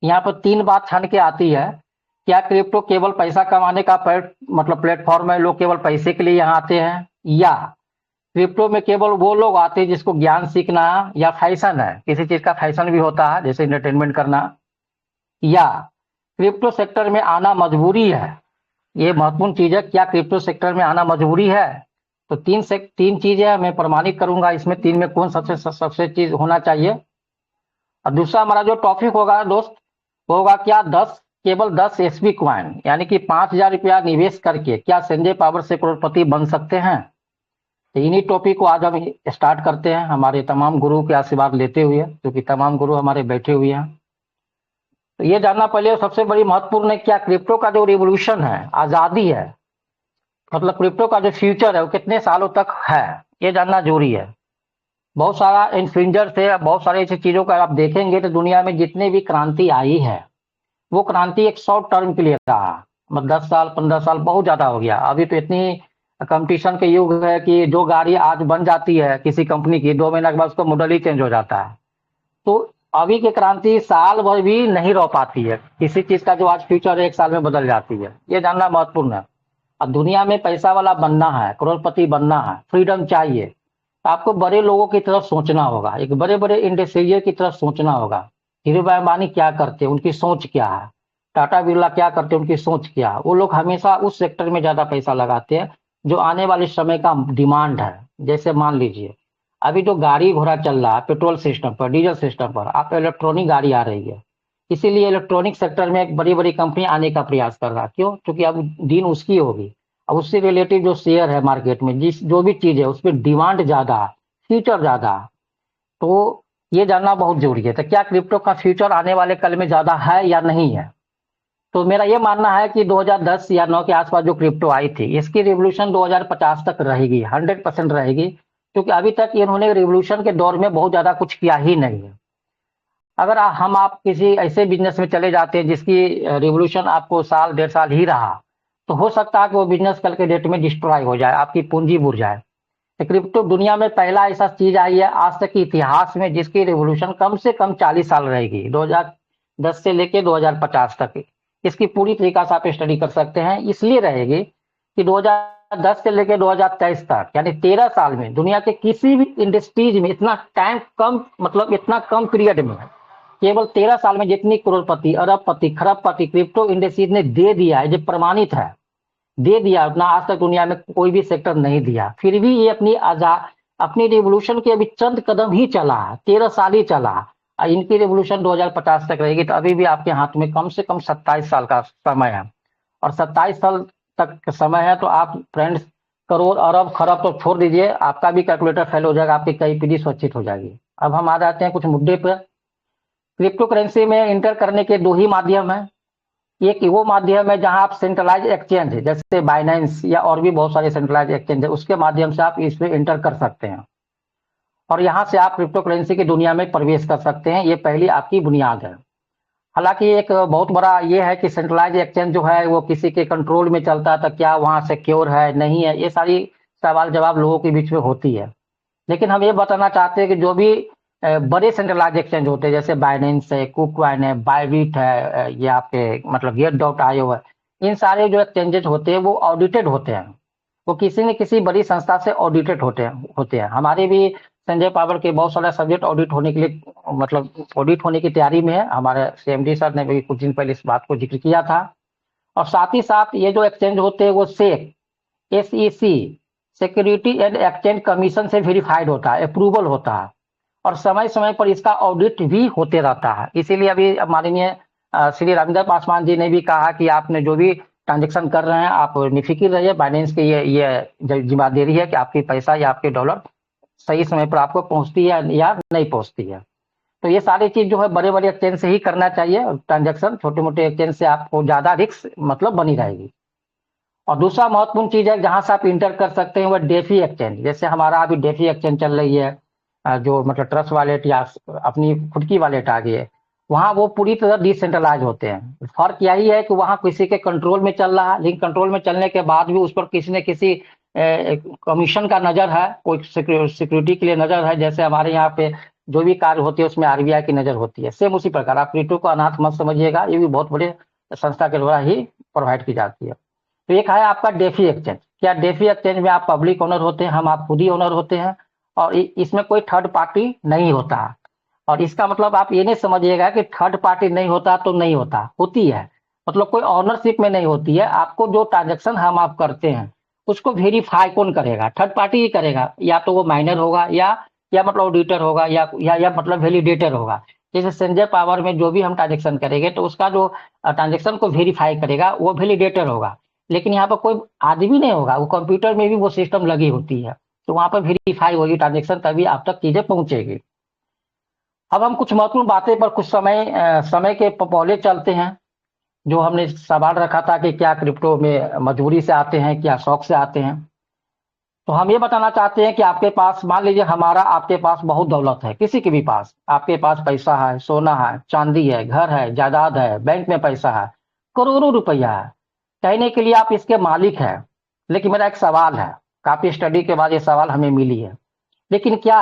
यहाँ पर तीन बात छन के आती है। क्या क्रिप्टो केवल पैसा कमाने का मतलब प्लेटफॉर्म है, लोग केवल पैसे के लिए यहाँ आते हैं, या क्रिप्टो में केवल वो लोग आते हैं जिसको ज्ञान सीखना या फैशन है, किसी चीज का फैशन भी होता है जैसे एंटरटेनमेंट करना, या क्रिप्टो सेक्टर में आना मजबूरी है। ये महत्वपूर्ण चीज है, क्या क्रिप्टो सेक्टर में आना मजबूरी है? तो तीन चीजें मैं प्रमाणित करूंगा, इसमें तीन में कौन सबसे सबसे चीज होना चाहिए। और दूसरा हमारा जो टॉपिक होगा दोस्त, वो होगा क्या केवल 10 एसबी क्वाइन यानी कि 5,000 रुपया निवेश करके क्या संजय पावर से करोड़पति बन सकते हैं। तो इन्हीं टॉपिक को आज हम स्टार्ट करते हैं हमारे तमाम गुरु के आशीर्वाद लेते हुए, क्योंकि तमाम गुरु हमारे बैठे हुए हैं। तो ये जानना पहले सबसे बड़ी महत्वपूर्ण है, क्या क्रिप्टो का जो रिवोल्यूशन है, आजादी है, मतलब क्रिप्टो का जो फ्यूचर है वो कितने सालों तक है, ये जानना जरूरी है। बहुत सारा इन्फ्लुएंसर थे, बहुत सारी ऐसी चीजों का आप देखेंगे तो दुनिया में जितने भी क्रांति आई है वो क्रांति एक शॉर्ट टर्म के लिए रहा, मतलब 10 साल 15 साल बहुत ज्यादा हो गया। अभी तो इतनी कंपटीशन के युग है कि जो गाड़ी आज बन जाती है किसी कंपनी की, 2 महीना के बाद उसका मॉडल ही चेंज हो जाता है। तो अभी की क्रांति साल भर भी नहीं रह पाती है, किसी चीज का जो आज फ्यूचर है 1 साल में बदल जाती है, ये जानना महत्वपूर्ण है। अब दुनिया में पैसा वाला बनना है, करोड़पति बनना है, फ्रीडम चाहिए, तो आपको बड़े लोगों की तरफ सोचना होगा, एक बड़े बड़े इंडस्ट्रियल की तरफ सोचना होगा। धीरू भाई अंबानी क्या करते हैं, उनकी सोच क्या है, टाटा बिरला क्या करते हैं, उनकी सोच क्या है। वो लोग हमेशा उस सेक्टर में ज्यादा पैसा लगाते हैं जो आने वाले समय का डिमांड है। जैसे मान लीजिए अभी जो गाड़ी घोड़ा चल रहा है पेट्रोल सिस्टम पर, डीजल सिस्टम पर, आप इलेक्ट्रॉनिक गाड़ी आ रही है, इसीलिए इलेक्ट्रॉनिक सेक्टर में एक बड़ी बड़ी कंपनी आने का प्रयास कर रहा है। क्यों? क्योंकि अब दिन उसकी होगी, अब उससे रिलेटिव जो शेयर है मार्केट में, जिस जो भी चीज है उस पर डिमांड ज्यादा है, फ्यूचर ज्यादा है। तो ये जानना बहुत जरूरी है। तो क्या क्रिप्टो का फ्यूचर आने वाले कल में ज्यादा है या नहीं है? तो मेरा ये मानना है कि 2010 या 9 के आसपास जो क्रिप्टो आई थी, इसकी रिवोल्यूशन 2050 तक रहेगी, 100% रहेगी। क्योंकि अभी तक इन्होंने रिवोल्यूशन के दौर में बहुत ज्यादा कुछ किया ही नहीं है। अगर आप किसी ऐसे बिजनेस में चले जाते हैं जिसकी रिवोल्यूशन आपको साल 1.5 साल ही रहा, तो हो सकता है कि वो बिजनेस कल के डेट में डिस्ट्रॉय हो जाए, आपकी पूंजी बुड़ जाए। तो क्रिप्टो दुनिया में पहला ऐसा चीज आई है आज तक के इतिहास में जिसकी रिवोल्यूशन कम से कम 40 साल रहेगी, 2010 से लेके 2050 तक। इसकी पूरी तरीका से आप स्टडी कर सकते हैं, इसलिए रहेगी कि 2010 से लेके 2023 तक यानी 13 साल में दुनिया के किसी भी इंडस्ट्रीज में इतना टाइम कम, मतलब इतना कम पीरियड में, केवल 13 साल में जितनी करोड़पति, अरबपति, खरबपति क्रिप्टो इंडस्ट्रीज ने दे दिया है, जो प्रमाणित है, दे दिया उतना आज तक दुनिया में कोई भी सेक्टर नहीं दिया। फिर भी ये अपनी रिवोल्यूशन के अभी चंद कदम ही चला है, 13 साल ही चला। इनकी रिवोल्यूशन 2050 तक रहेगी, तो अभी भी आपके हाथ में कम से कम 27 साल का समय है। और 27 साल तक का समय है तो आप फ्रेंड्स करोड़ अरब खरब तो छोड़ दीजिए, आपका भी कैलकुलेटर फेल हो जाएगा, आपकी कई पीढ़ी स्वच्छित हो जाएगी। अब हम आ जाते हैं कुछ मुद्दे पर। क्रिप्टो करेंसी में इंटर करने के दो ही माध्यम है। एक वो माध्यम है जहां आप सेंट्रलाइज एक्सचेंज है जैसे बाइनेंस या और भी बहुत सारे सेंट्रलाइज एक्सचेंज है, उसके माध्यम से आप इसमें इंटर कर सकते हैं और यहां से आप क्रिप्टो करेंसी की दुनिया में प्रवेश कर सकते हैं। ये पहली आपकी बुनियाद है। हालांकि एक बहुत बड़ा ये है कि सेंट्रलाइज एक्सचेंज जो है वो किसी के कंट्रोल में चलता है, तो क्या वहां सिक्योर है नहीं है, ये सारी सवाल जवाब लोगों के बीच में होती है। लेकिन हम ये बताना चाहते हैं कि जो भी बड़े सेंट्रलाइज एक्सचेंज होते हैं जैसे बाइनेंस है, कुकवाइन है, बाइबिट है, ये आपके मतलब गेट.io है, इन सारे जो एक्सचेंजेस होते हैं वो ऑडिटेड होते हैं, वो किसी न किसी बड़ी संस्था से ऑडिटेड होते हैं। हमारे भी संजय पावर के बहुत सारे सब्जेक्ट ऑडिट होने के लिए, मतलब ऑडिट होने की तैयारी में है। हमारे सीएमडी सर ने भी कुछ दिन पहले इस बात को जिक्र किया था। और साथ ही साथ ये जो एक्सचेंज होते हैं वो SEC security and exchange commission से वेरीफाइड होता है, अप्रूवल होता है और समय समय पर इसका ऑडिट भी होते रहता है। इसीलिए अभी माननीय श्री रामदेव पासवान जी ने भी कहा कि आपने जो भी ट्रांजेक्शन कर रहे हैं आप निफिक्र रहिए, बाइनेंस की ये जिम्मेदारी है कि आपकी पैसा या आपके डॉलर सही समय पर आपको पहुंचती है या नहीं पहुंचती है। तो ये सारी चीज जो है बड़े बड़े एक्सचेंज से ही करना चाहिए ट्रांजेक्शन, छोटे मोटे एक्सचेंज से आपको ज्यादा रिस्क मतलब बनी रहेगी। और दूसरा महत्वपूर्ण चीज है जहां से आप इंटर कर सकते हैं वह डेफी एक्सचेंज। जैसे हमारा अभी डेफी एक्सचेंज चल रही है, जो मतलब ट्रस्ट वॉलेट या अपनी खुद की वॉलेट आ गई है, वहां वो पूरी तरह डिसेंट्रलाइज होते हैं। फर्क यही है कि वहां किसी के कंट्रोल में चल रहा है, लेकिन कंट्रोल में चलने के बाद भी उस पर किसी न किसी कमीशन का नजर है, कोई सिक्योरिटी के लिए नजर है। जैसे हमारे यहाँ पे जो भी कार्य होती है उसमें आरबीआई की नजर होती है। सेम उसी प्रकार आप क्रिप्टो को अनाथ मत समझिएगा, ये भी बहुत बड़े संस्था के द्वारा ही प्रोवाइड की जाती है। तो एक है आपका डेफी एक्सचेंज। क्या डेफी एक्सचेंज में आप पब्लिक ओनर होते हैं, हम आप खुद ही ओनर होते हैं और इसमें कोई थर्ड पार्टी नहीं होता। और इसका मतलब आप ये नहीं समझिएगा कि थर्ड पार्टी नहीं होता तो नहीं होता, होती है। मतलब कोई ऑनरशिप में नहीं होती है। आपको जो ट्रांजेक्शन हम आप करते हैं उसको वेरीफाई कौन करेगा? थर्ड पार्टी ही करेगा। या तो वो माइनर होगा या मतलब ऑडिटर होगा या मतलब वैलिडेटर होगा। जैसे संजय पावर में जो भी हम ट्रांजेक्शन करेंगे तो उसका जो ट्रांजेक्शन को वेरीफाई करेगा वो वैलिडेटर होगा। लेकिन यहाँ पर कोई आदमी नहीं होगा, वो कंप्यूटर में भी वो सिस्टम लगी होती है। तो वहां पर वेरीफाई होगी ट्रांजेक्शन, तभी आप तक चीजें पहुंचेगी। अब हम कुछ महत्वपूर्ण बातें पर कुछ समय के पहले चलते हैं। जो हमने सवाल रखा था कि क्या क्रिप्टो में मजबूरी से आते हैं, क्या शौक से आते हैं। तो हम ये बताना चाहते हैं कि आपके पास, मान लीजिए हमारा आपके पास बहुत दौलत है, किसी के भी पास, आपके पास पैसा है, सोना है, चांदी है, घर है, जायदाद है, बैंक में पैसा है, करोड़ों रुपया है। कहने के लिए आप इसके मालिक हैं। लेकिन मेरा एक सवाल है, काफी स्टडी के बाद ये सवाल हमें मिली है। लेकिन क्या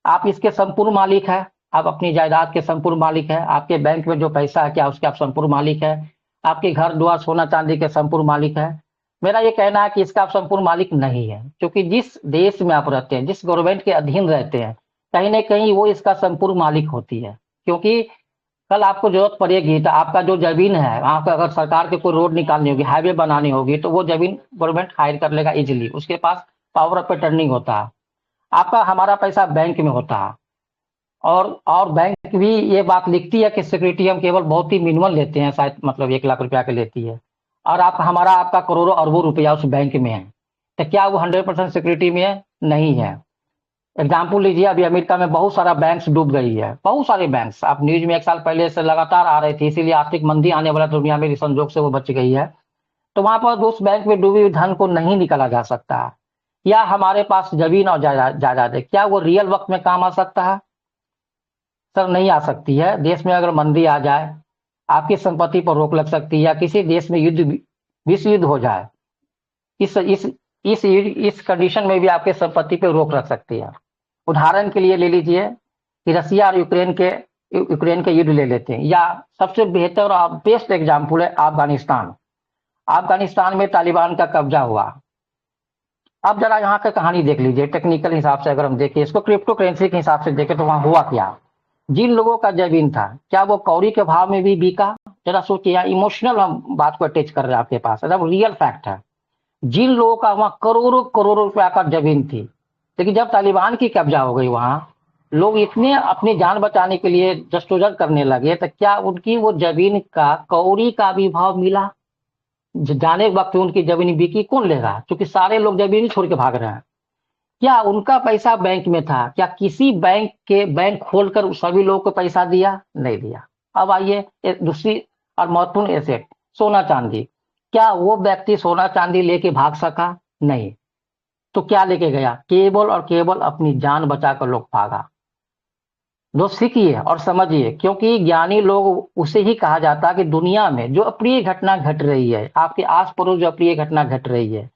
आप इसके संपूर्ण मालिक हैं? आप अपनी जायदाद के संपूर्ण मालिक हैं? आपके बैंक में जो पैसा है क्या उसके आप संपूर्ण मालिक हैं? आपके घर द्वार सोना चांदी के संपूर्ण मालिक हैं? मेरा ये कहना है कि इसका आप संपूर्ण मालिक नहीं है। क्योंकि जिस देश में आप रहते हैं, जिस गवर्नमेंट के अधीन रहते हैं, कहीं ना कहीं वो इसका संपूर्ण मालिक होती है। क्योंकि कल आपको जरूरत पड़ेगी तो आपका जो जमीन है, आपका अगर सरकार के कोई रोड निकालनी होगी, हाईवे बनानी होगी, तो वो जमीन गवर्नमेंट हायर कर लेगा इजिली, उसके पास पावर ऑफ अटर्निंग होता है। आपका हमारा पैसा बैंक में होता है। और बैंक भी ये बात लिखती है कि सिक्योरिटी हम केवल बहुत ही मिनिमल लेते हैं, शायद मतलब 1 लाख रुपया के लेती है। और आप हमारा आपका करोड़ों अरबों रुपया उस बैंक में है। तो क्या वो 100% सिक्योरिटी में है? नहीं है। एग्जाम्पल लीजिए, अभी अमेरिका में बहुत सारा बैंक्स डूब गई है, बहुत सारे बैंक्स। आप न्यूज में 1 साल पहले से लगातार आ रही थी, इसीलिए आर्थिक मंदी आने वाला दुनिया में संजोग से वो बच गई है। तो वहां पर उस बैंक में डूबी हुई धन को नहीं निकाला जा सकता। या हमारे पास जमीन और जायदाद है, क्या वो रियल वक्त में काम आ सकता है? सर नहीं आ सकती है। देश में अगर मंदी आ जाए, आपकी संपत्ति पर रोक लग सकती है, या किसी देश में विश्व युद्ध हो जाए, इस कंडीशन में भी आपके संपत्ति पे रोक रख सकती है। उदाहरण के लिए ले लीजिए कि रसिया और यूक्रेन के युद्ध ले लेते हैं, या सबसे बेहतर और बेस्ट एग्जाम्पल है अफगानिस्तान। अफगानिस्तान में तालिबान का कब्जा हुआ। अब जरा यहाँ का कहानी देख लीजिए, टेक्निकल हिसाब से अगर हम देखें इसको, क्रिप्टो करेंसी के हिसाब से देखें, तो वहां हुआ क्या? जिन लोगों का जमीन था, क्या वो कौड़ी के भाव में भी बिका? जरा सोचिए, यहाँ इमोशनल हम बात को अटैच कर रहे हैं आपके पास, एकदम रियल फैक्ट है। जिन लोगों का वहां करोड़ों करोड़ों रुपया का जमीन थी, लेकिन जब तालिबान की कब्जा हो गई वहां, लोग इतने अपनी जान बचाने के लिए जस्तोजहद करने लगे, तो क्या उनकी वो जमीन का कौड़ी का भी भाव मिला? जाने वक्त उनकी जमीन बिकी, कौन लेगा? क्योंकि सारे लोग जमीन ही छोड़ के भाग रहे हैं। क्या उनका पैसा बैंक में था? क्या किसी बैंक खोलकर सभी लोगों को पैसा दिया? नहीं दिया। अब आइए दूसरी और महत्वपूर्ण एसेट, सोना चांदी। क्या वो व्यक्ति सोना चांदी लेके भाग सका? नहीं। तो क्या लेके गया? केवल और केवल अपनी जान बचाकर लोग भागा। दोस्त सीखिए और समझिए, क्योंकि ज्ञानी लोग उसे ही कहा जाता है कि दुनिया में जो अप्रिय घटना घट रही है, आपके आस पड़ोस जो अप्रिय घटना घट रही है,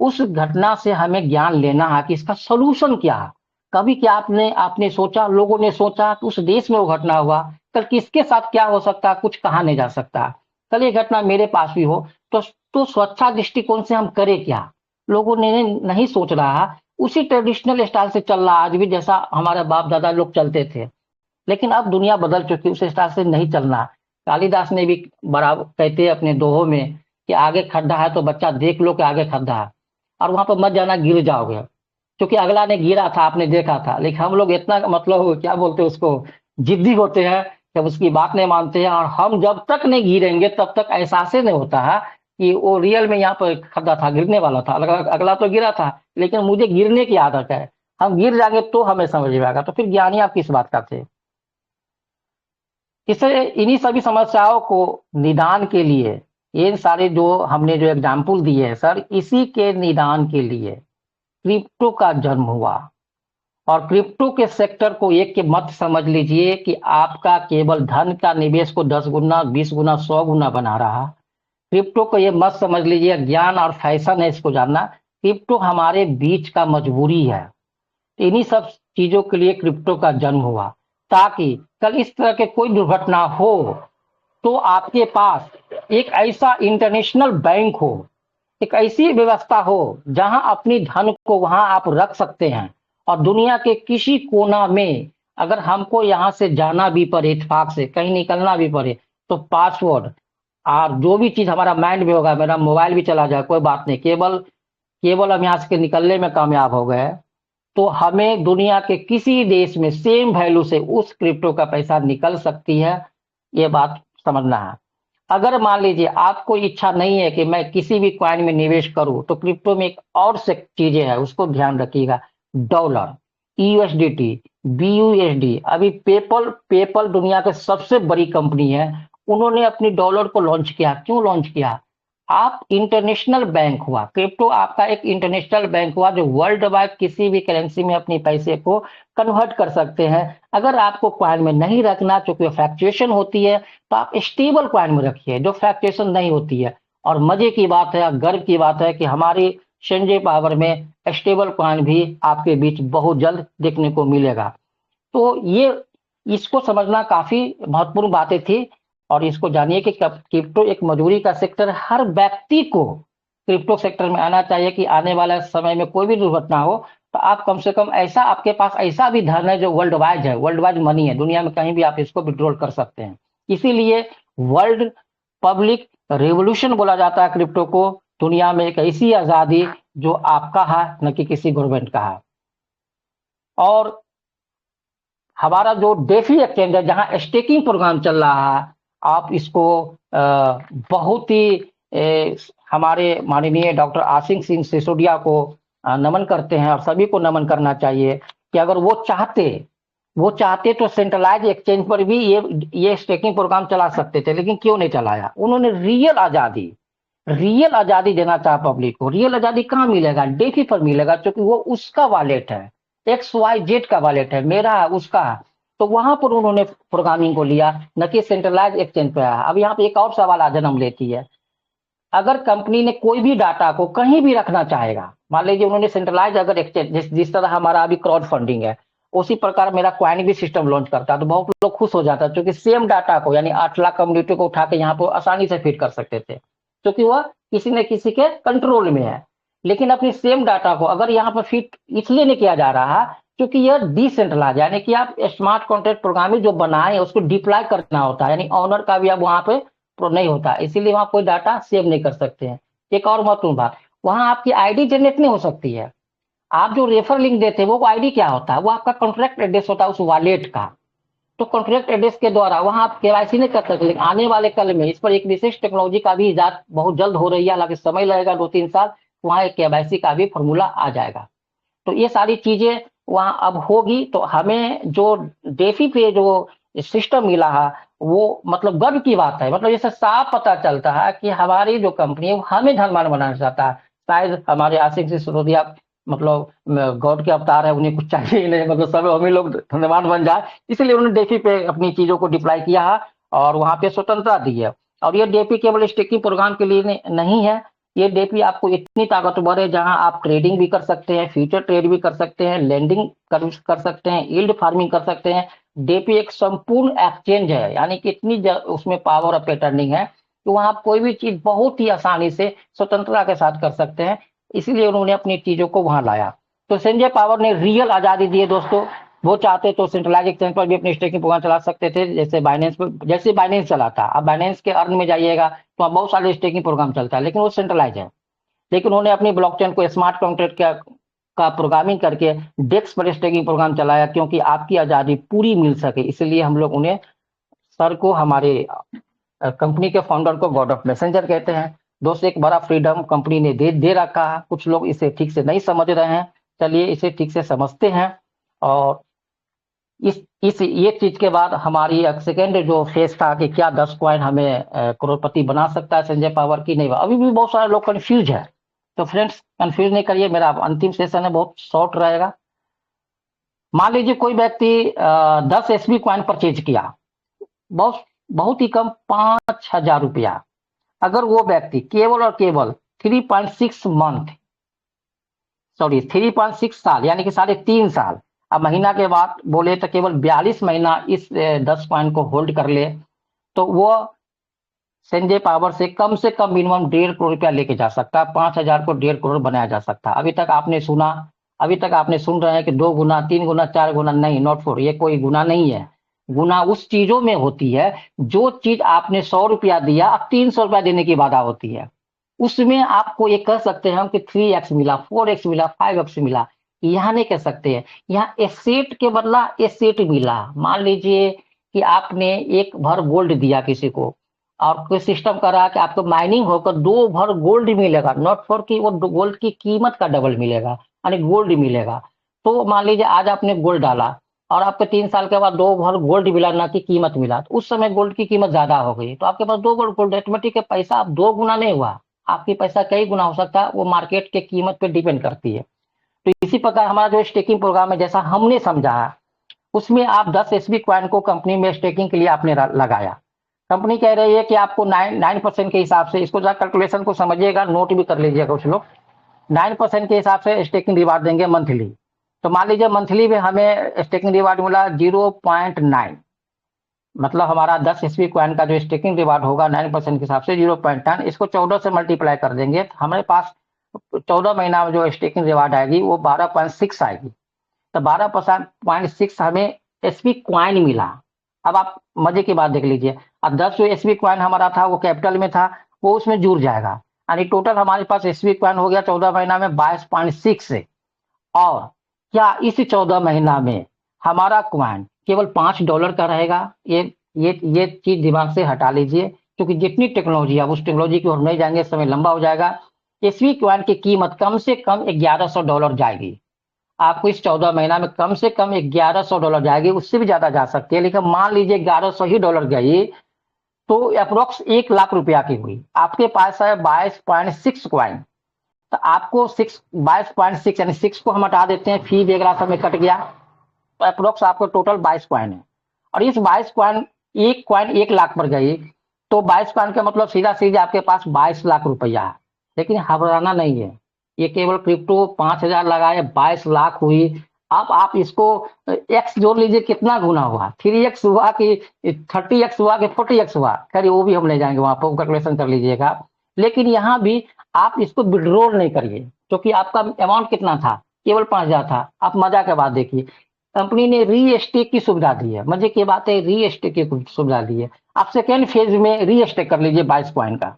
उस घटना से हमें ज्ञान लेना है कि इसका सोल्यूशन क्या है। कभी क्या आपने सोचा, लोगों ने सोचा कि उस देश में वो घटना हुआ, कल किसके साथ क्या हो सकता है, कुछ कहा नहीं जा सकता। कल ये घटना मेरे पास भी हो, तो स्वच्छता दृष्टिकोण से हम करें क्या? लोगों ने नहीं सोच रहा। उसी ट्रेडिशनल स्टाइल से चल रहा आज भी, जैसा हमारे बाप दादा लोग चलते थे। लेकिन अब दुनिया बदल चुकी, उस स्टाइल से नहीं चलना। कालिदास ने भी बड़ा कहते हैं अपने दोहों में कि आगे खड्डा है तो बच्चा देख लो कि आगे खड्डा है, और वहां पर मत जाना, गिर जाओगे। क्योंकि अगला ने गिरा था, आपने देखा था। लेकिन हम लोग इतना मतलब क्या बोलते हैं उसको, जिद्दी होते हैं कि हम उसकी बात नहीं मानते हैं। और हम जब तक नहीं गिरेंगे तब तक एहसास ही नहीं होता है कि वो रियल में यहाँ पर खड्डा था, गिरने वाला था। अगला तो गिरा था, लेकिन मुझे गिरने की आदत है। हम गिर जाएंगे तो हमें समझ में आएगा। तो फिर ज्ञानी आप किस बात का थे? इससे इन्हीं सभी समस्याओं को निदान के लिए, ये सारे जो हमने जो एग्जाम्पल दिए हैं सर, इसी के निदान के लिए क्रिप्टो का जन्म हुआ। और क्रिप्टो के सेक्टर को एक के मत समझ लीजिए कि आपका केवल धन का निवेश को 10 गुना, 20 गुना, 100 गुना बना रहा। क्रिप्टो को ये मत समझ लीजिए ज्ञान और फैशन है इसको जानना। क्रिप्टो हमारे बीच का मजबूरी है। इन्हीं सब चीजों के लिए क्रिप्टो का जन्म हुआ। ताकि कल इस तरह के कोई दुर्घटना हो तो आपके पास एक ऐसा इंटरनेशनल बैंक हो, एक ऐसी व्यवस्था हो जहां अपनी धन को वहां आप रख सकते हैं और दुनिया के किसी कोना में अगर हमको यहां से जाना भी पड़े, इत्तेफाक से कहीं निकलना भी पड़े, तो पासवर्ड और जो भी चीज हमारा माइंड में होगा, मेरा मोबाइल भी चला जाए कोई बात नहीं, केवल केवल हम यहाँ से निकलने में कामयाब हो गए तो हमें दुनिया के किसी देश में सेम वैल्यू से उस क्रिप्टो का पैसा निकल सकती है। ये बात समझना है। अगर मान लीजिए आपको इच्छा नहीं है कि मैं किसी भी कॉइन में निवेश करूं, तो क्रिप्टो में एक और से चीजें हैं, उसको ध्यान रखिएगा। डॉलर, यूएसडीटी, बीयूएसडी, अभी पेपल पेपल दुनिया की सबसे बड़ी कंपनी है, उन्होंने अपनी डॉलर को लॉन्च किया। क्यों लॉन्च किया? आप इंटरनेशनल बैंक हुआ, क्रिप्टो आपका एक इंटरनेशनल बैंक हुआ जो वर्ल्ड वाइड किसी भी करेंसी में अपने पैसे को कन्वर्ट कर सकते हैं। अगर आपको कॉइन में नहीं रखना, चूंकि फ्लक्चुएशन होती है, तो आप स्टेबल कॉइन में रखिए जो फ्लक्चुएशन नहीं होती है। और मजे की बात है, गर्व की बात है कि हमारी संजय पावर में स्टेबल कॉइन भी आपके बीच बहुत जल्द देखने को मिलेगा। तो ये इसको समझना काफी महत्वपूर्ण बातें थी और इसको जानिए कि क्रिप्टो एक मजबूरी का सेक्टर है। हर व्यक्ति को क्रिप्टो सेक्टर में आना चाहिए कि आने वाले समय में कोई भी दुर्घटना हो तो आप कम से कम ऐसा, आपके पास ऐसा भी धन है जो वर्ल्ड वाइड है, वर्ल्ड वाइड मनी है, दुनिया में कहीं भी आप इसको विड्रॉल कर सकते हैं। इसीलिए वर्ल्ड पब्लिक रेवोल्यूशन बोला जाता है क्रिप्टो को। दुनिया में एक ऐसी आजादी जो आपका है, न कि किसी गवर्नमेंट का है। और हमारा जो डेफी एक्सचेंज है जहां स्टेकिंग प्रोग्राम चल रहा है, आप इसको बहुत ही हमारे माननीय डॉक्टर आशीष सिंह सिसोदिया को नमन करते हैं और सभी को नमन करना चाहिए कि अगर वो चाहते तो सेंट्रलाइज एक्सचेंज पर भी ये स्टेकिंग प्रोग्राम चला सकते थे, लेकिन क्यों नहीं चलाया? उन्होंने रियल आजादी देना चाहा पब्लिक को। रियल आजादी कहाँ मिलेगा? डेफी पर मिलेगा, क्योंकि वो उसका वॉलेट है, XYZ का वॉलेट है, मेरा है, उसका है। तो वहां पर उन्होंने प्रोग्रामिंग को लिया, न कि सेंट्रलाइज एक्सचेंज पे आया। अब यहाँ पे एक और सवाल आ जन्म लेती है, अगर कंपनी ने कोई भी डाटा को कहीं भी रखना चाहेगा, मान लीजिए उन्होंने सेंट्रलाइज अगर एक्सचेंज, जिस तरह हमारा अभी क्राउड फंडिंग है, उसी प्रकार मेरा क्वाइन भी सिस्टम लॉन्च करता है, तो बहुत लोग खुश हो जाता है, क्योंकि सेम डाटा को यानी 8 लाख कम्युनिटी को उठा के यहाँ पर आसानी से फिट कर सकते थे, क्योंकि वह किसी न किसी के कंट्रोल में है। लेकिन अपनी सेम डाटा को अगर यहाँ पर फिट इसलिए नहीं किया जा रहा क्योंकि यह डिसेंट्रलाइज, यानी कि आप स्मार्ट कॉन्ट्रैक्ट प्रोग्रामिंग जो बनाए उसको डिप्लॉय करना होता है, यानी ऑनर का भी अब वहां पे नहीं होता, इसीलिए वहां कोई डाटा सेव नहीं कर सकते हैं। एक और महत्वपूर्ण बात, वहां आपकी आईडी जनरेट नहीं हो सकती है। आप जो रेफर लिंक देते हैं वो आईडी क्या होता है? वो आपका कॉन्ट्रैक्ट एड्रेस होता है उस वॉलेट का। तो कॉन्ट्रैक्ट एड्रेस के द्वारा वहां आप केवाईसी नहीं कर सकते। लेकिन आने वाले कल में इस पर एक विशेष टेक्नोलॉजी का भी इजाद बहुत जल्द हो रही है, हालांकि समय लगेगा 2-3 साल, वहां एक केवाईसी का भी फॉर्मूला आ जाएगा। तो ये सारी चीजें वहां अब होगी, तो हमें जो डेफी पे जो सिस्टम मिला है वो मतलब गर्व की बात है। मतलब जैसे साफ पता चलता है कि हमारी जो कंपनी है वो हमें धनवान बनाना चाहता है। शायद हमारे आशिक सिसोदिया मतलब गॉड के अवतार है, उन्हें कुछ चाहिए ही नहीं, मतलब सब हम ही लोग धनवान बन जाए, इसलिए उन्होंने डेफी पे अपनी चीजों को डिप्लॉय किया है और वहां पे स्वतंत्रता दी है। और ये डेफी केवल स्टेकिंग प्रोग्राम के लिए नहीं है, ये डेफी आपको इतनी ताकतवर है जहां आप ट्रेडिंग भी कर सकते हैं, फ्यूचर ट्रेड भी कर सकते हैं, लैंडिंग कर सकते हैं, यील्ड फार्मिंग कर सकते हैं। डेफी एक संपूर्ण एक्सचेंज है, यानी कि इतनी उसमें पावर ऑफ पैटर्निंग है कि वहां आप कोई भी चीज बहुत ही आसानी से स्वतंत्रता के साथ कर सकते हैं। इसीलिए उन्होंने अपनी चीजों को वहां लाया। तो संजय पावर ने रियल आजादी दी है दोस्तों। वो चाहते तो सेंट्रलाइज एक्सचेंज पर भी अपने स्टेकिंग प्रोग्राम चला सकते थे, जैसे बाइनेंस पर, जैसे बाइनेंस चलाता। अब बाइनेंस के अर्न में जाइएगा तो बहुत सारे स्टेकिंग प्रोग्राम चलता है, लेकिन वो सेंट्रलाइज है। लेकिन उन्होंने अपनी ब्लॉकचेन को स्मार्ट कॉन्ट्रैक्ट का प्रोग्रामिंग करके डेस्क पर स्टेकिंग प्रोग्राम चलाया, क्योंकि आपकी आजादी पूरी मिल सके। इसलिए हम लोग उन्हें, सर को, हमारे कंपनी के फाउंडर को गॉड ऑफ मैसेंजर कहते हैं। दोस्तों, एक बड़ा फ्रीडम कंपनी ने दे रखा है। कुछ लोग इसे ठीक से नहीं समझ रहे हैं, चलिए इसे ठीक से समझते हैं। और इस ये चीज के बाद हमारी सेकेंड जो फेज था कि क्या 10 कॉइन हमें करोड़पति बना सकता है संजय पावर की, नहीं, अभी भी बहुत सारे लोग कंफ्यूज है। तो फ्रेंड्स, कंफ्यूज नहीं करिए, मेरा अंतिम सेशन है, बहुत शॉर्ट रहेगा। मान लीजिए कोई व्यक्ति 10 SB कॉइन परचेज किया, बहुत बहुत ही कम 5,000 रुपया। अगर वो व्यक्ति केवल और केवल 3.6 मंथ, सॉरी 3.6 साल, यानी कि 3.5 साल अब महीना के बाद बोले तो केवल 42 महीना इस 10 कॉइन को होल्ड कर ले तो वो संजय पावर से कम मिनिमम 1.5 करोड़ रुपया लेके जा सकता है। 5,000 को 1.5 करोड़ बनाया जा सकता है। अभी तक आपने सुन रहे हैं कि 2 गुना 3 गुना 4 गुना, नहीं, नॉट फॉर, ये कोई गुना नहीं है। गुना उस चीजों में होती है जो चीज आपने 100 रुपया दिया, अब 300 रुपया देने की बाधा होती है। उसमें आपको ये कह सकते हैं हम कि 3x मिला, 4x मिला, 5x मिला। यहाँ नहीं कह सकते हैं, यहाँ एसेट के बदला एसेट मिला। मान लीजिए कि आपने एक भर गोल्ड दिया किसी को और कोई सिस्टम करा कि आपको माइनिंग होकर 2 भर गोल्ड मिलेगा, नॉट फॉर कि वो गोल्ड की कीमत का डबल मिलेगा, यानी गोल्ड मिलेगा। तो मान लीजिए आज आपने गोल्ड डाला और आपको 3 साल के बाद 2 भर गोल्ड मिला, ना कि कीमत मिला, तो उस समय गोल्ड की कीमत ज्यादा हो गई, तो आपके पास 2 गोल्ड ऑटोमेटिक पैसा अब 2 गुना नहीं हुआ, आपकी पैसा कई गुना हो सकता है। वो मार्केट के कीमत पे डिपेंड करती है। तो इसी प्रकार हमारा जो स्टेकिंग प्रोग्राम है, जैसा हमने समझा है, उसमें आप 10 एसबी कॉइन को कंपनी में स्टेकिंग के लिए आपने लगाया। कंपनी कह रही है कि आपको 9% के हिसाब से, इसको जरा कैलकुलेशन को समझिएगा, नोट भी कर लीजिएगा कुछ लोग, 9% के हिसाब से स्टेकिंग रिवार्ड देंगे मंथली। तो मान लीजिए मंथली में हमें स्टेकिंग रिवार्ड मिला 0.9, मतलब हमारा 10 एसबी कॉइन का जो स्टेकिंग रिवार्ड होगा 9% के हिसाब से 0.9, इसको 14 से मल्टीप्लाई कर देंगे तो हमारे पास 14 महीना में जो स्टेकिंग रिवार्ड आएगी वो 12.6 आएगी। तो 12.6 हमें एसबी कॉइन मिला। अब आप मजे की बात देख लीजिए, अब 10 जो एसबी कॉइन हमारा था वो कैपिटल में था, वो उसमें जुड़ जाएगा, यानी टोटल हमारे पास एसबी कॉइन हो गया 14 महीना में 22.6 से। और क्या इस 14 महीना में हमारा कॉइन केवल $5 का रहेगा? ये चीज दिमाग से हटा लीजिए, क्योंकि जितनी टेक्नोलॉजी है उस टेक्नोलॉजी की ओर नहीं जाएंगे, समय लंबा हो जाएगा। एसबी कॉइन की कीमत कम से कम $1100 जाएगी। आपको इस 14 महीना में कम से कम $1100 जाएगी, उससे भी ज्यादा जा सकती है, लेकिन मान लीजिए $1100 ही गई तो अप्रोक्स 1 लाख रुपया की हुई। आपके पास है 22.6 कॉइन, तो आपको 22.6 यानी 6 को हम हटा देते हैं, फी वगैरह सब में कट गया, तो अप्रोक्स आपको टोटल 22 कॉइन है। और इस 22 कॉइन, एक कॉइन 1 लाख पर गई, तो 22 कॉइन का मतलब सीधा सीधा आपके पास 22 लाख रुपया है। लेकिन घबराना नहीं है, ये केवल क्रिप्टो 5,000 लगाए 22 लाख हुई। अब आप इसको एक्स जोड़ लीजिए, कितना गुना हुआ, 3x हुआ कि 30x हुआ कि 40x हुआ, खैर वो भी हम ले जाएंगे, वहां पर कैलकुलेशन कर लीजिएगा। लेकिन यहाँ भी आप इसको विड्रॉल नहीं करिए, क्योंकि आपका अमाउंट कितना था, केवल 5,000 था। आप मजा के बाद देखिए, कंपनी ने री स्टेक की सुविधा दी है। मजे की बात है, री स्टेक की सुविधा दी है। आप सेकेंड फेज में री स्टेक कर लीजिए 22 कॉइन का।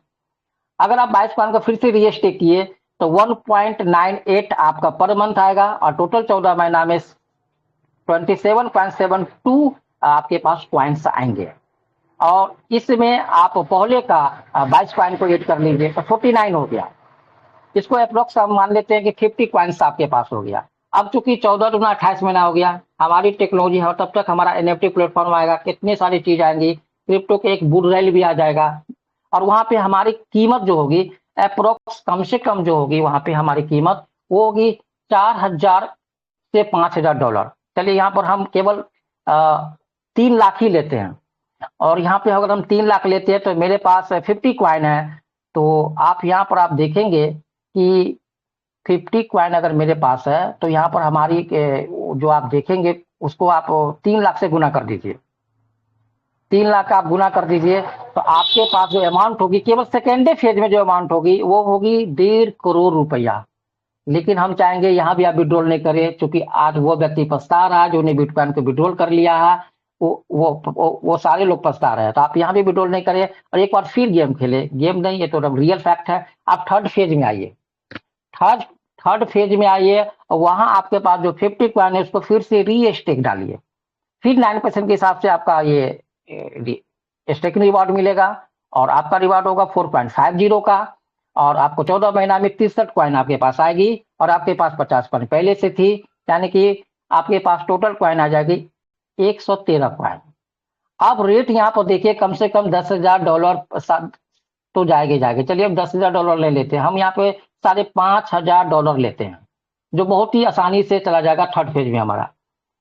अगर आप 22 कॉइन का फिर से री स्टेक किए तो 1.98 आपका पर मंथ आएगा, और टोटल 14 महीना में 27.72 आपके पास कॉइन्स आएंगे। और इसमें आप पहले का 22 कॉइन को एड कर लीजिए तो 49 हो गया। इसको अप्रोक्स हम मान लेते हैं कि 50 कॉइन्स आपके पास हो गया। अब चूंकि 14 दुना 28 महीना हो गया, हमारी टेक्नोलॉजी है, तब तक हमारा एनएफटी प्लेटफॉर्म आएगा, कितनी सारी चीज आएंगी, क्रिप्टो के एक बुल रैली भी आ जाएगा, और वहां पे हमारी कीमत जो होगी अप्रोक्स कम से कम जो होगी, वहां पे हमारी कीमत वो होगी 4,000 से $5,000। चलिए यहाँ पर हम केवल 3 लाख ही लेते हैं, और यहाँ पे अगर हम 3 लाख लेते हैं तो मेरे पास 50 क्वाइन है। तो आप यहाँ पर आप देखेंगे कि 50 क्वाइन अगर मेरे पास है तो यहाँ पर हमारी जो आप देखेंगे उसको आप 3 लाख से गुना कर दीजिए। 3 लाख का आप गुना कर दीजिए तो आपके पास जो अमाउंट होगी, केवल सेकेंडरी फेज में जो अमाउंट होगी वो होगी 1.5 करोड़ रुपया। लेकिन हम चाहेंगे यहाँ भी आप विड्रॉल नहीं करें, क्योंकि आज वो व्यक्ति पछता रहा है जो ने बिटकॉइन को विड्रॉल कर लिया है, वो सारे लोग पछता रहे हैं। तो आप यहाँ भी विड्रॉल नहीं करें और एक बार फिर गेम खेले, गेम नहीं, ये तो रियल फैक्ट है। आप थर्ड फेज में आइए, थर्ड फेज में आइए, और वहां आपके पास जो 50 कॉइन है उसको फिर से री स्टेक डालिए, फिर 9% के हिसाब से आपका ये स्टेकिंग रिवार्ड मिलेगा, और आपका रिवार्ड होगा 4.50 का, और आपको 14 महीना में 63 कॉइन आपके पास आएगी, और आपके पास 50 कॉइन पहले से थी, यानी कि आपके पास टोटल कॉइन आ जाएगी 113 कॉइन। अब रेट यहाँ पर देखिए, कम से कम $10,000 तो जाएंगे। चलिए अब $10,000 ले लेते हैं हम, यहाँ पे $5,500 लेते हैं, जो बहुत ही आसानी से चला जाएगा थर्ड फेज में हमारा,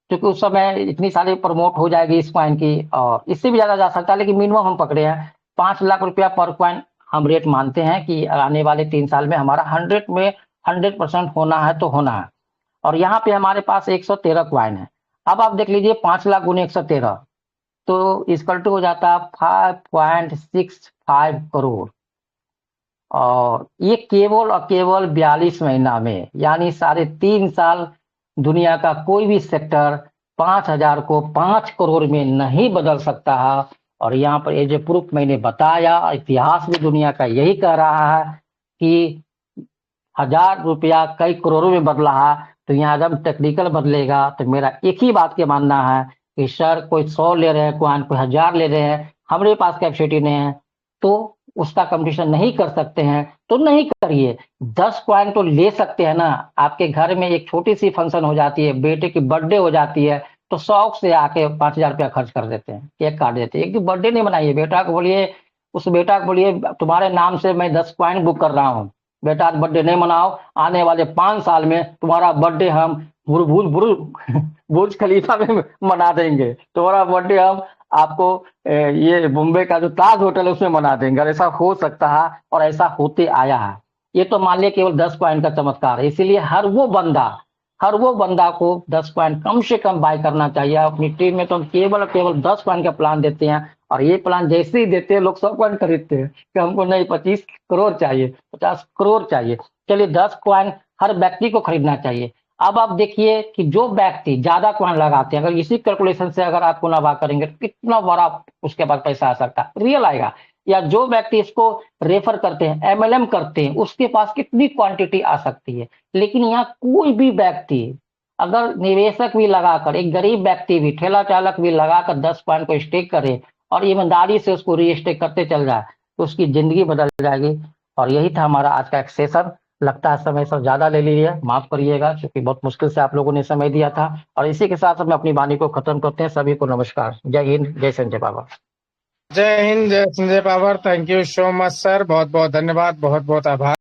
क्योंकि उस समय इतनी सारी प्रमोट हो जाएगी इस कॉइन की, और इससे भी ज्यादा जा सकता है, लेकिन मिनिमम हम पकड़े हैं 5 लाख रुपया पर कॉइन हम रेट मानते हैं कि आने वाले 3 साल में हमारा 100% होना है तो होना है। और यहाँ पे हमारे पास 113 कॉइन है, अब आप देख लीजिए 5 लाख गुने 113, तो इक्वल टू हो जाता है 5.65 करोड़। और ये केवल और केवल 42 महीना में, यानी 3.5 साल दुनिया का कोई भी सेक्टर 5,000 को 5 करोड़ में नहीं बदल सकता है। और यहाँ पर ये जो प्रूफ मैंने बताया, इतिहास भी दुनिया का यही कह रहा है कि 1,000 रुपया कई करोड़ों में बदला है। तो यहाँ जब टेक्निकल बदलेगा तो मेरा एक ही बात के मानना है कि सर कोई 100 ले रहे हैं, कोई 1,000 ले रहे हैं, हमारे पास कैपेसिटी नहीं है, तो उसका कंपटीशन नहीं कर सकते हैं तो नहीं करिए। 10 कॉइन तो ले सकते हैं ना। आपके घर में एक छोटी सी फंक्शन हो जाती है, बेटे की बर्थडे हो जाती है, तो शौक से आके 5,000 रुपया खर्च कर देते हैं, केक काट देते हैं। एक बर्थडे नहीं बनाइए, बेटा को बोलिए, उस बेटा को बोलिए तुम्हारे नाम से मैं 10 कॉइन बुक कर रहा हूँ, बेटा आज बर्थडे नहीं मनाओ, आने वाले 5 साल में तुम्हारा बर्थडे हम बुर्ज खलीफा में मना देंगे, तुम्हारा बर्थडे हम आपको ये मुंबई का जो ताज होटल है उसमें मना देंगे। और ऐसा हो सकता है और ऐसा होते आया है। ये तो मान लिया केवल 10 पॉइंट का चमत्कार है, इसीलिए हर वो बंदा को 10 पॉइंट कम से कम बाय करना चाहिए। अपनी टीम में तो हम केवल 10 पॉइंट का प्लान देते हैं, और ये प्लान जैसे ही देते हैं लोग 100 पॉइंट खरीदते हैं कि हमको नहीं 25 करोड़ चाहिए, 50 करोड़ चाहिए। चलिए 10 कॉइन हर व्यक्ति को खरीदना चाहिए। अब आप देखिए कि जो व्यक्ति ज्यादा कॉइन लगाते हैं, अगर इसी कैलकुलेशन से अगर आपको नफा करेंगे तो कितना बड़ा उसके पास पैसा आ सकता है, रियल आएगा। या जो व्यक्ति इसको रेफर करते हैं, एमएलएम करते हैं, उसके पास कितनी क्वांटिटी आ सकती है। लेकिन यहाँ कोई भी व्यक्ति, अगर निवेशक भी लगाकर, एक गरीब व्यक्ति भी, ठेला चालक भी लगाकर 10 पॉइंट को स्टेक करे और ईमानदारी से उसको रीस्टेक करते चल जाए तो उसकी जिंदगी बदल जाएगी। और यही था हमारा आज का एक सेशन। लगता है समय सब ज्यादा ले लिया, माफ करिएगा, क्योंकि बहुत मुश्किल से आप लोगों ने समय दिया था। और इसी के साथ हम अपनी वाणी को खत्म करते हैं। सभी को नमस्कार। जय हिंद, जय संजय बाबा। जय हिंद, जय Sanjay power. Thank you so much sir, बहुत बहुत धन्यवाद, बहुत बहुत आभार।